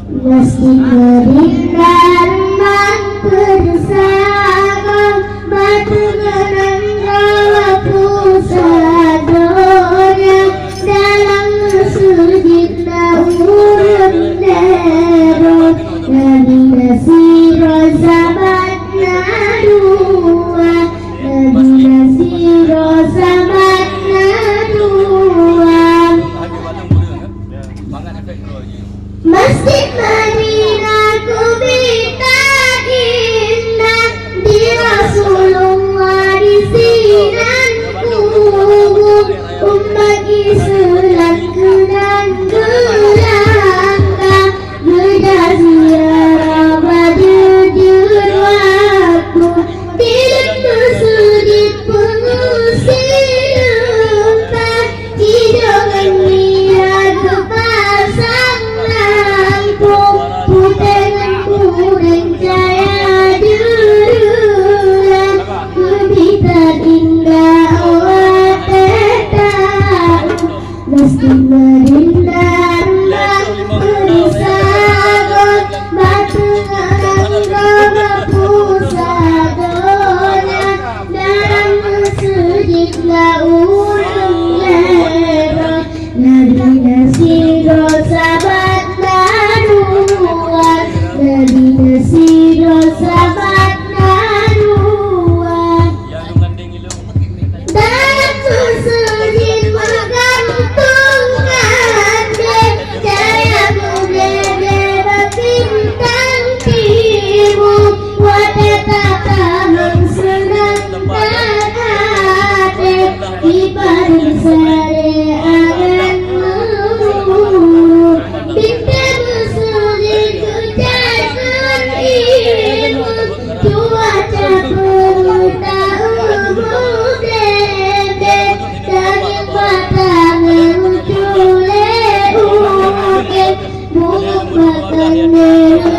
Meski berikan bersama batu genang rawa pusadonya dalam sujud urun derot Nabi Nasiro sabat nadua Nabi Nasiro sabat nadua Masjid Madinah ku bita indah di Rasulullah di sinanku umat Islam kenang gelangga gedah ziarah bajujur waktu tidak bersudit pengusir lupa hidungan dia kepasang lampu putengan kurang cahaya durulah kebitan indah awak tetap meski merindar berisagot batu ngarang pusadonya dalam sujud urung lerot Nabi Nasiro sabat naruan Nabi Nasiro sabat naruan dalam sujud menggantungkan jaya bugede bintang timu wadatakamun senang takade ibadah sare anganmu bintang sujud kujasun imu cuaca bertahu dede daging batang muncule uke bubuk batang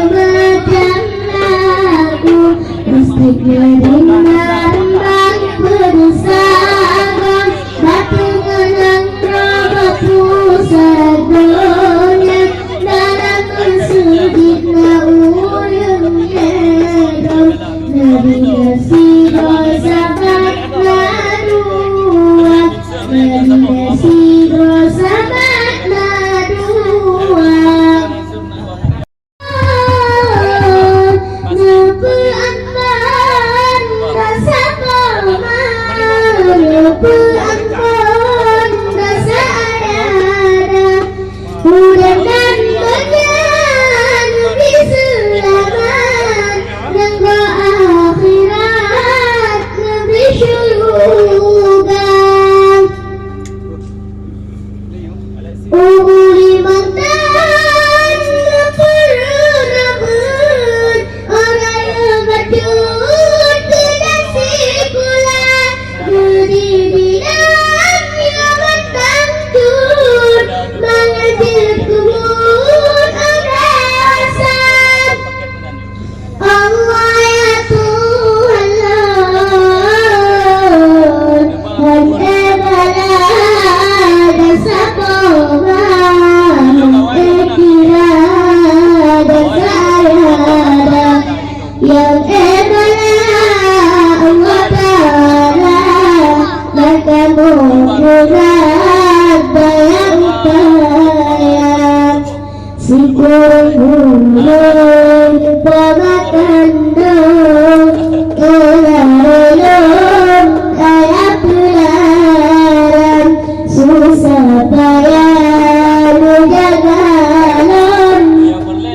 macam lagu meski gerindang bersama batu genang rawa pusadonya dalam sujud urung lerot Nabi Nasiro sabat naruan Nabi Nasiro sabat naruan Nepuan rasa paman Nepuan rasa ada Mudah dan banyak biselaman Nenggo akhirat negeri syurga Uli mantan perlu rebut Orang yang bajut tidak sikula Budi dilam yang mentangtun Mengajil kubur alasan Allah ya Tuhan hanya balada sapoma kira dan sayada yang Allah Ta'ala maka murad bayang tayang si kurung pamakandung elarelong ayat pelaran susah payah nujagalan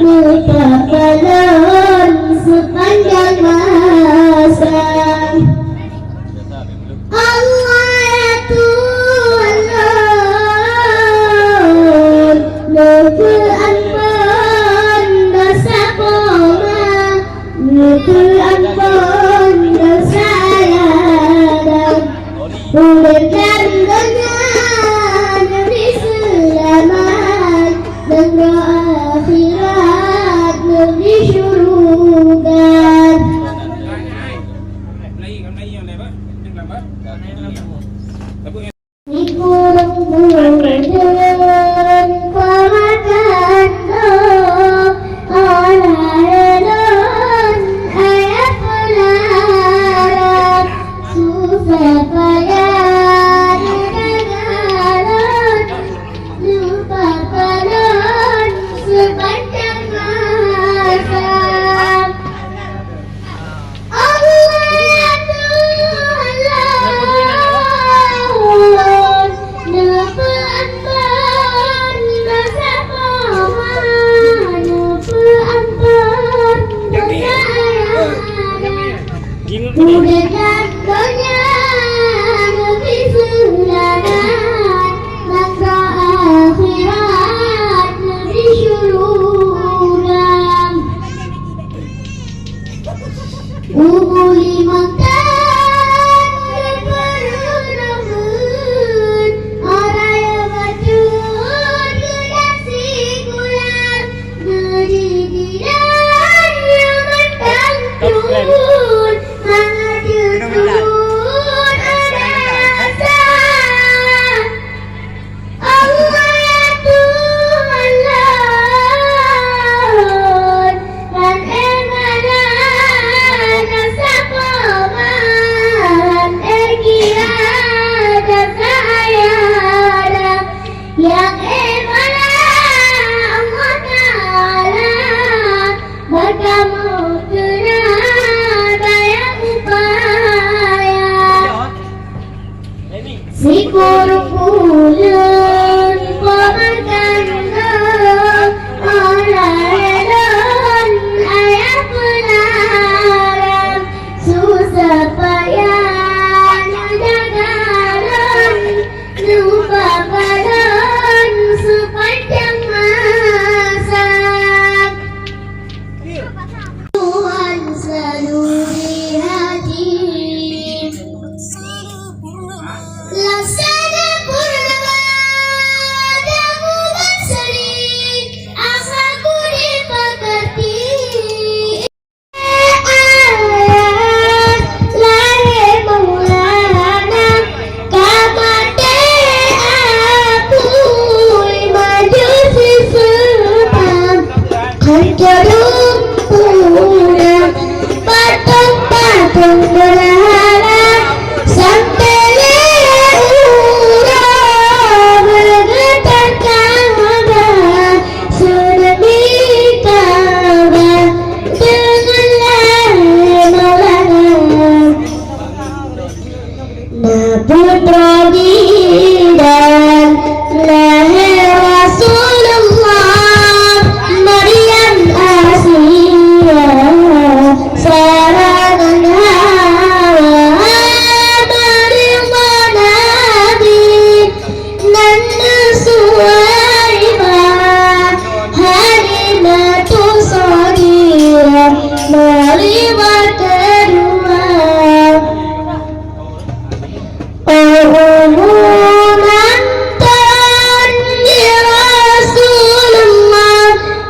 mupakalon sepanjang masa Allah ya Tuhan Nepuan pun dosa koma Nepuan pun dosa ya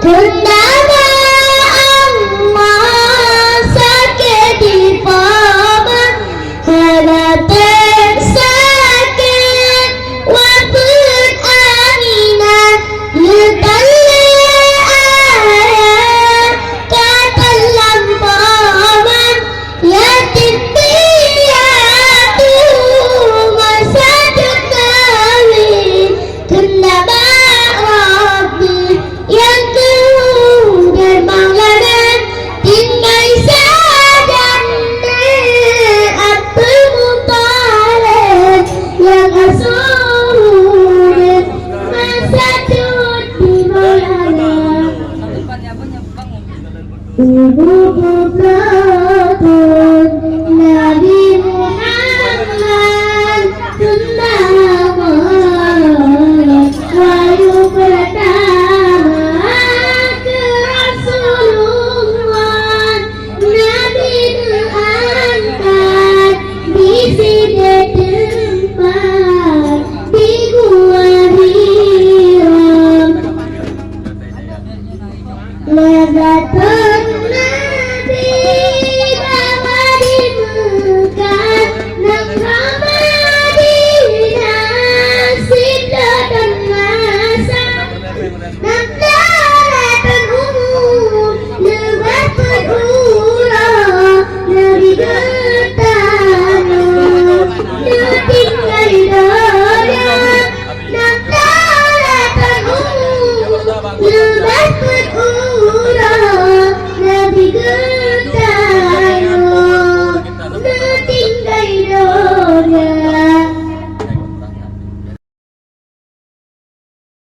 Kunnama Allah sakit di poma Halatin sakit Wabun amina Yutalli ayat Katalam poma Yatim piyatu Masajud kawin Kunnama Rabbi yang kemudian Maulana tinggal sadan Abdul Muttalib yang asuh Masajud di Maulana Ibu Putratun Nabi Muhammad Wahyu pertama ke Rasulullah Nabi diangkat di sini tempat di Gua Hira Lezatul